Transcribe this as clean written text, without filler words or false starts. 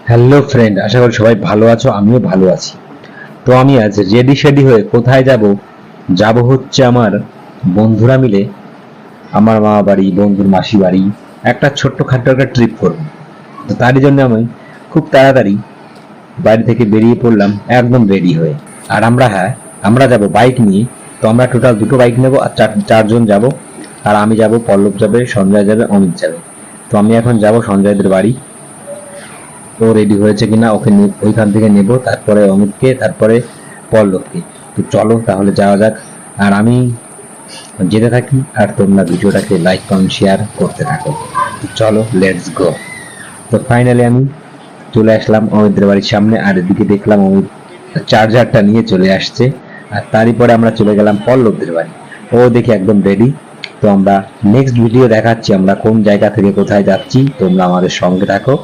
Hello friend, আশা করি সবাই ভালো আছো, আমিও ভালো আছি। তো আমি আজ রেডি হয়ে কোথায় যাব? যাব হচ্ছে আমার বন্ধুরা মিলে আমার মামা বাড়ি, বন্ধুর মাসি বাড়ি, একটা ছোট্টখাটো একটা ট্রিপ করব। তো তারই জন্য আমি খুব তাড়াতাড়ি বাড়ি থেকে বেরিয়ে পড়লাম, একদম রেডি হয়ে। আর আমরা যাব বাইক নিয়ে। তো আমরা টোটাল দুটো বাইক নেব আর চারজন যাব। আর আমি যাব, পল্লব যাবে, সঞ্জয় যাবে, অমিত যাবে। তো আমি এখন যাব সঞ্জয়দের বাড়ি। ও রেডি হয়েছে কিনা ওকে ওইখান থেকে নেব, তারপরে অমিতকে, তারপরে পল্লবকে। তো চলো তাহলে যাওয়া যাক। আর আমি যেতে থাকি আর তোমরা ভিডিওটাকে লাইক কমেন্ট শেয়ার করতে থাকো। তো চলো, লেটস গো। তো ফাইনালি আমি চলে আসলাম অমিতদের বাড়ির সামনে, আর এদিকে দেখলাম অমিত চার্জারটা নিয়ে চলে আসছে। আর তারই পরে আমরা চলে গেলাম পল্লবদের বাড়ি। ও দেখি একদম রেডি। তো আমরা নেক্সট ভিডিও দেখাচ্ছি আমরা কোন জায়গা থেকে কোথায় যাচ্ছি, তোমরা আমাদের সঙ্গে থাকো।